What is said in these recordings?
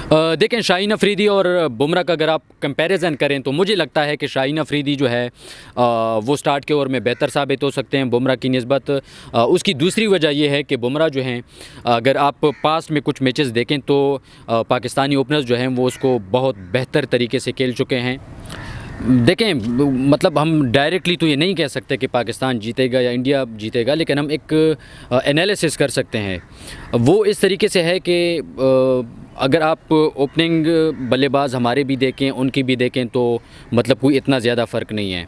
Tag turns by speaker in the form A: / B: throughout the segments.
A: देखें, शाहीन अफरीदी और बुमराह का अगर आप कंपैरिजन करें तो मुझे लगता है कि शाहीन अफरीदी जो है वो स्टार्ट के ओवर में बेहतर साबित हो सकते हैं बुमराह की निस्बत। उसकी दूसरी वजह यह है कि बुमराह जो हैं, अगर आप पास्ट में कुछ मैचेस देखें तो पाकिस्तानी ओपनर्स जो हैं वो उसको बहुत बेहतर तरीके से खेल चुके हैं। देखें, मतलब हम डायरेक्टली तो ये नहीं कह सकते कि पाकिस्तान जीतेगा या इंडिया जीतेगा, लेकिन हम एक एनालिसिस कर सकते हैं। वो इस तरीके से है कि अगर आप ओपनिंग बल्लेबाज हमारे भी देखें, उनकी भी देखें, तो मतलब कोई इतना ज़्यादा फ़र्क नहीं है।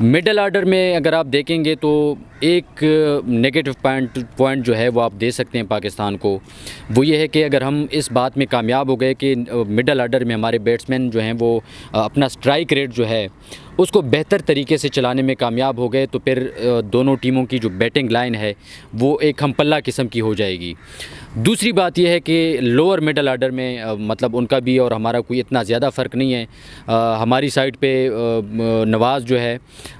A: मिडल आर्डर में अगर आप देखेंगे तो एक नेगेटिव पॉइंट जो है वो आप दे सकते हैं पाकिस्तान को, वो ये है कि अगर हम इस बात में कामयाब हो गए कि मिडल आर्डर में हमारे बैट्समैन जो हैं वो अपना स्ट्राइक रेट जो है उसको बेहतर तरीके से चलाने में कामयाब हो गए, तो फिर दोनों टीमों की जो बैटिंग लाइन है वो एक हमपल्ला किस्म की हो जाएगी। दूसरी बात यह है कि लोअर मिडल आर्डर में मतलब उनका भी और हमारा कोई इतना ज़्यादा फ़र्क नहीं है। हमारी साइड पे नवाज़ जो है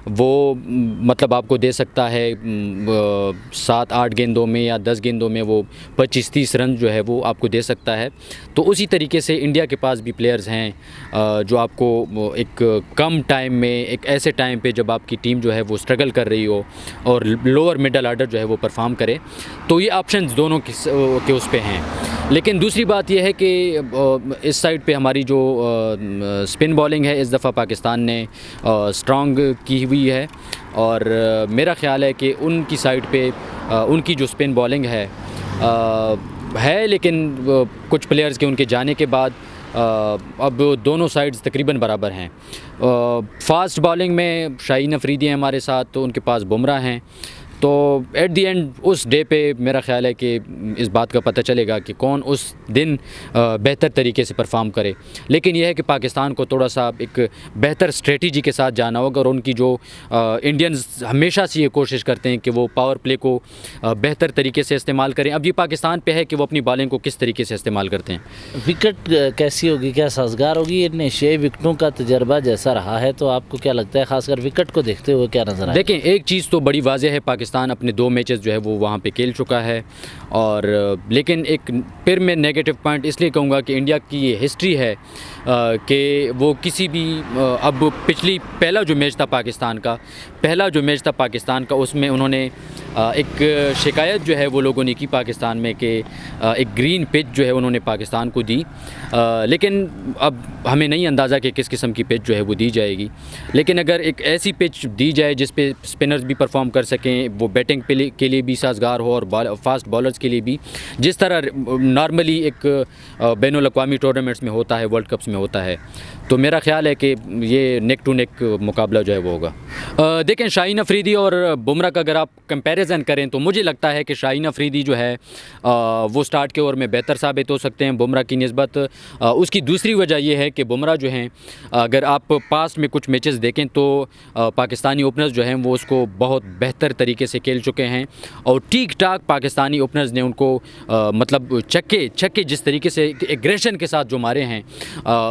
A: वो मतलब आपको दे सकता है 7-8 गेंदों में या 10 गेंदों में वो 25-30 रन जो है वो आपको दे सकता है। तो उसी तरीके से इंडिया के पास भी प्लेयर्स हैं जो आपको एक कम टाइम में, एक ऐसे टाइम पे जब आपकी टीम जो है वो स्ट्रगल कर रही हो और लोअर मिडल आर्डर जो है वो परफॉर्म करे, तो ये ऑप्शंस दोनों के उस पे हैं। लेकिन दूसरी बात यह है कि इस साइड पे हमारी जो स्पिन बॉलिंग है इस दफ़ा पाकिस्तान ने स्ट्रॉन्ग की हुई है, और मेरा ख़्याल है कि उनकी साइड पे उनकी जो स्पिन बॉलिंग है, लेकिन कुछ प्लेयर्स के उनके जाने के बाद अब दोनों साइड्स तकरीबन बराबर हैं। फ़ास्ट बॉलिंग में शाहीन अफरीदी हैं हमारे साथ, तो उनके पास बुमराह हैं। तो एट दी एंड उस डे पे मेरा ख़्याल है कि इस बात का पता चलेगा कि कौन उस दिन बेहतर तरीके से परफॉर्म करे। लेकिन यह है कि पाकिस्तान को थोड़ा सा एक बेहतर स्ट्रेटजी के साथ जाना होगा, और उनकी जो इंडियंस हमेशा से ये कोशिश करते हैं कि वो पावर प्ले को बेहतर तरीके से इस्तेमाल करें। अब ये पाकिस्तान पे है कि वो अपनी बॉलिंग को किस तरीके से इस्तेमाल करते हैं।
B: विकेट कैसी होगी, क्या साजगार होगी? इन 6 विकेटों का तजर्बा जैसा रहा है, तो आपको क्या लगता है, ख़ासकर विकेट को देखते हुए क्या नज़र आए?
A: देखें, एक चीज़ तो बड़ी वाज़ेह है, पाकिस्तान अपने 2 मैचेस जो है वो वहाँ पे खेल चुका है। और लेकिन एक फिर मैं नेगेटिव पॉइंट इसलिए कहूँगा कि इंडिया की ये हिस्ट्री है कि वो किसी भी अब पहला जो मैच था पाकिस्तान का उसमें उन्होंने एक शिकायत जो है वो लोगों ने की पाकिस्तान में कि एक ग्रीन पिच जो है उन्होंने पाकिस्तान को दी। लेकिन अब हमें नहीं अंदाज़ा कि किस किस्म की पिच जो है वो दी जाएगी। लेकिन अगर एक ऐसी पिच दी जाए जिस पे स्पिनर्स भी परफॉर्म कर सकें, वो बैटिंग के लिए भी साजगार हो और फास्ट बॉलर्स के लिए भी, जिस तरह नॉर्मली एक बैनुल अक़वामी टूर्नामेंट्स में होता है, वर्ल्ड कप्स में होता है, तो मेरा ख़्याल है कि ये नेक टू नेक मुकाबला जो है वो होगा। देखें, शाहीन अफरीदी और बुमराह का अगर आप कंपैरिजन करें तो मुझे लगता है कि शाहीन अफरीदी जो है वो स्टार्ट के ओवर में बेहतर साबित हो सकते हैं बुमराह की निस्बत। उसकी दूसरी वजह यह है कि बुमराह जो हैं, अगर आप पास्ट में कुछ मैचेस देखें तो पाकिस्तानी ओपनर्स जो हैं वो उसको बहुत बेहतर तरीके से खेल चुके हैं, और ठीक ठाक पाकिस्तानी ओपनर्स ने उनको मतलब छक्के जिस तरीके से एग्रेशन के साथ जो मारे हैं,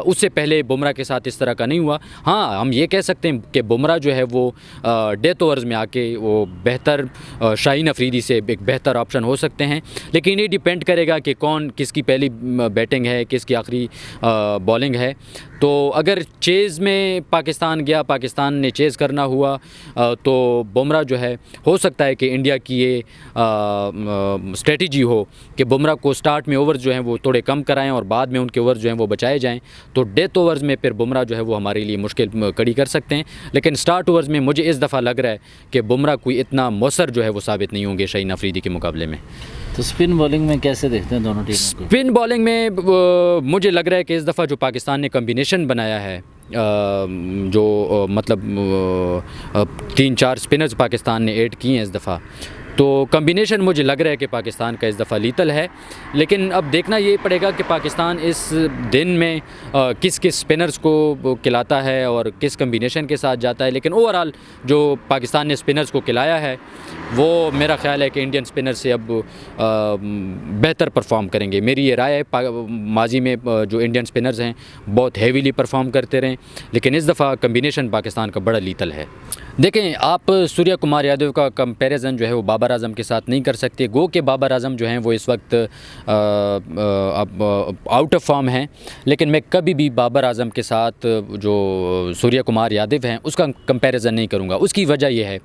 A: उससे पहले बुमराह के साथ इस तरह का नहीं हुआ। हाँ, हम ये कह सकते हैं कि बुमराह जो है वो डेथ ओवर्स में आके वो बेहतर शाहीन अफरीदी से एक बेहतर ऑप्शन हो सकते हैं। लेकिन ये डिपेंड करेगा कि कौन किसकी पहली बैटिंग है, किसकी आखिरी बॉलिंग है। तो अगर चेज़ में पाकिस्तान गया, पाकिस्तान ने चेज़ करना हुआ, तो बुमराह जो है हो सकता है कि इंडिया की ये स्ट्रेटजी हो कि बुमराह को स्टार्ट में ओवर्स जो हैं वो थोड़े कम कराएं और बाद में उनके ओवर्स जो हैं वो बचाए जाएं। तो डेथ ओवर्स में फिर बुमराह जो है वो हमारे लिए मुश्किल खड़ी कर सकते हैं। लेकिन स्टार्ट ओवर्स में मुझे इस दफ़ा लग रहा है कि बुमराह कोई इतना मौसर जो है वो साबित नहीं होंगे शाहीन अफरीदी के मुकाबले में।
B: तो स्पिन बॉलिंग में कैसे देखते हैं दोनों टीमों को?
A: स्पिन बॉलिंग में मुझे लग रहा है कि इस दफ़ा जो पाकिस्तान ने कम्बिनेशन बनाया है, जो मतलब 3-4 स्पिनर्स पाकिस्तान ने ऐड किए हैं इस दफ़ा, तो कम्बिनेशन मुझे लग रहा है कि पाकिस्तान का इस दफ़ा लीतल है। लेकिन अब देखना ये पड़ेगा कि पाकिस्तान इस दिन में किस किस स्पिनर्स को खिलाता है और किस कम्बिनेशन के साथ जाता है। लेकिन ओवरऑल जो पाकिस्तान ने स्पिनर्स को खिलाया है वो मेरा ख़्याल है कि इंडियन स्पिनर से अब बेहतर परफॉर्म करेंगे। मेरी ये राय है। माजी में जो इंडियन स्पिनर्स हैं बहुत हेवीली परफॉर्म करते रहे, लेकिन इस दफ़ा कम्बिनेशन पाकिस्तान का बड़ा लीतल है। देखें, आप सूर्य कुमार यादव का कंपैरिजन जो है वो बाबर आज़म के साथ नहीं कर सकते। गो के बाबर आज़म जो हैं वो इस वक्त अब आउट ऑफ फॉर्म हैं, लेकिन मैं कभी भी बाबर आज़म के साथ जो सूर्य कुमार यादव हैं उसका कंपैरिजन नहीं करूँगा। उसकी वजह यह है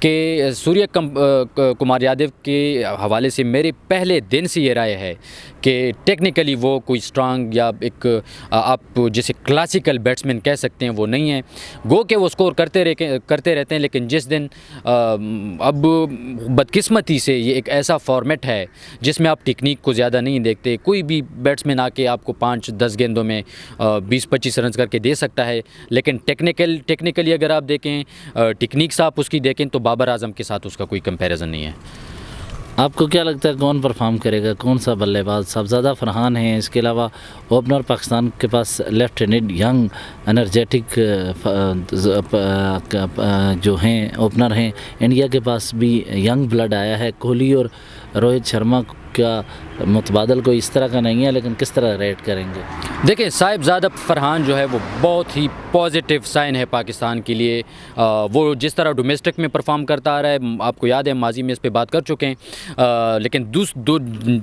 A: कि सूर्य कुमार यादव के हवाले से मेरे पहले दिन से ये राय है कि टेक्निकली वो कोई स्ट्रांग या एक आप जिसे क्लासिकल बैट्समैन कह सकते हैं वो नहीं है। गो के वो स्कोर करते रहते हैं, लेकिन जिस दिन अब बदकिस्मती से ये एक ऐसा फॉर्मेट है जिसमें आप टेक्निक को ज़्यादा नहीं देखते। कोई भी बैट्समैन आके आपको 5-10 गेंदों में 20-25 रन करके दे सकता है, लेकिन टेक्निकली अगर आप देखें, टेक्निक्स आप उसकी देखें तो बाबर आज़म के साथ उसका कोई कंपैरिजन नहीं है।
B: आपको क्या लगता है कौन परफॉर्म करेगा, कौन सा बल्लेबाज? शहजादा फरहान हैं, इसके अलावा ओपनर पाकिस्तान के पास लेफ्ट हैंडेड यंग एनर्जेटिक जो हैं ओपनर हैं। इंडिया के पास भी यंग ब्लड आया है। कोहली और रोहित शर्मा का मुतबादल कोई इस तरह का नहीं है, लेकिन किस तरह रेट करेंगे?
A: देखिए, साहिबजादा फरहान जो है वो बहुत ही पॉजिटिव साइन है पाकिस्तान के लिए। वो जिस तरह डोमेस्टिक में परफॉर्म करता आ रहा है, आपको याद है माजी में इस पे बात कर चुके हैं, लेकिन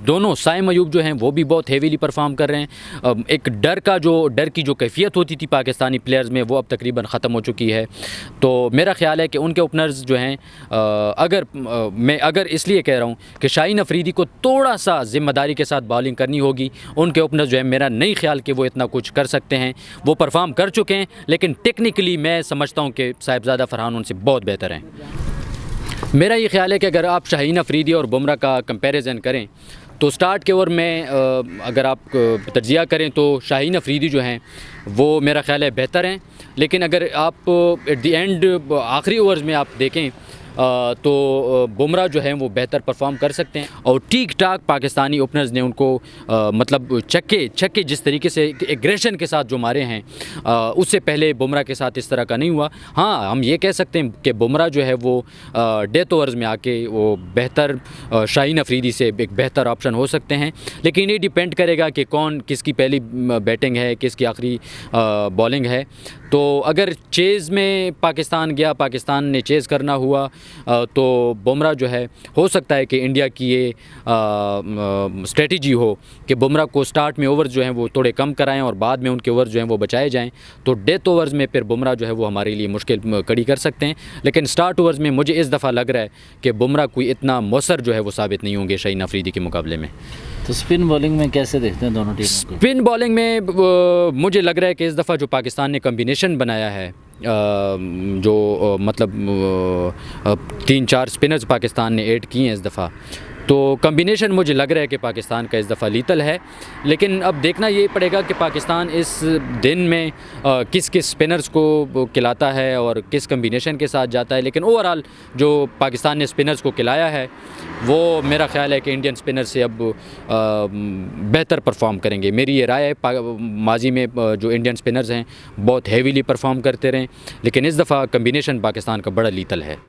A: दोनों साइम अयूब जो हैं वो भी बहुत हेवीली परफॉर्म कर रहे हैं। एक डर की जो कैफियत होती थी पाकिस्तानी प्लेयर्स में वो अब तकरीबन ख़त्म हो चुकी है। तो मेरा ख्याल है कि उनके ओपनर्स जो हैं, अगर इसलिए कह रहा हूँ कि शाहीन अफरीदी को थोड़ा सा ज़िम्मेदारी के साथ बॉलिंग करनी होगी। उनके ओपनर्स जो है मेरा नहीं ख्याल कि वो इतना कुछ कर सकते हैं। वो परफॉर्म कर चुके हैं, लेकिन टेक्निकली मैं समझता हूं कि साहिबजादा फरहान उनसे बहुत बेहतर हैं। मेरा ये ख्याल है कि अगर आप शाहीन अफरीदी और बुमराह का कंपैरिजन करें तो स्टार्ट के ओवर में अगर आप तज्जिया करें तो शाहीन अफरीदी जो हैं वो मेरा ख्याल है बेहतर हैं, लेकिन अगर आप एट द एंड आखिरी ओवर्स में आप देखें तो बुमराह जो हैं वो बेहतर परफॉर्म कर सकते हैं। और ठीक ठाक पाकिस्तानी ओपनर्स ने उनको मतलब छक्के जिस तरीके से एग्रेशन के साथ जो मारे हैं, उससे पहले बुमराह के साथ इस तरह का नहीं हुआ। हाँ, हम ये कह सकते हैं कि बुमराह जो है वो डेथ ओवर्स में आके वो बेहतर शाहीन अफरीदी से एक बेहतर ऑप्शन हो सकते हैं, लेकिन ये डिपेंड करेगा कि कौन किसकी पहली बैटिंग है, किसकी आखिरी बॉलिंग है। तो अगर चेज़ में पाकिस्तान ने चेज़ करना हुआ तो बुमराह जो है हो सकता है कि इंडिया की ये स्ट्रेटजी हो कि बुमराह को स्टार्ट में ओवर्स जो हैं वो थोड़े कम कराएं और बाद में उनके ओवर्स जो हैं वो बचाए जाएं। तो डेथ ओवर्स में फिर बुमराह जो है वो हमारे लिए मुश्किल खड़ी कर सकते हैं, लेकिन स्टार्ट ओवर्स में मुझे इस दफ़ा लग रहा है कि बुमराह कोई इतना मौसर जो है वो साबित नहीं होंगे शाहीन अफरीदी के मुकाबले में।
B: तो स्पिन बॉलिंग में कैसे देखते हैं दोनों टीमों को?
A: स्पिन बॉलिंग में मुझे लग रहा है कि इस दफ़ा जो पाकिस्तान ने कम्बिनेशन बनाया है, जो मतलब 3-4 स्पिनर्स पाकिस्तान ने ऐड किए हैं इस दफ़ा, तो कम्बिनेशन मुझे लग रहा है कि पाकिस्तान का इस दफ़ा लीतल है। लेकिन अब देखना ये पड़ेगा कि पाकिस्तान इस दिन में किस स्पिनर्स को खिलाता है और किस कम्बिनेशन के साथ जाता है। लेकिन ओवरऑल जो पाकिस्तान ने स्पिनर्स को खिलाया है वो मेरा ख्याल है कि इंडियन स्पिनर से अब बेहतर परफॉर्म करेंगे। मेरी ये राय है। माजी में जो इंडियन स्पिनर्स हैं बहुत हेवीली परफॉर्म करते रहे, लेकिन इस दफ़ा कम्बिनेशन पाकिस्तान का बड़ा लीतल है।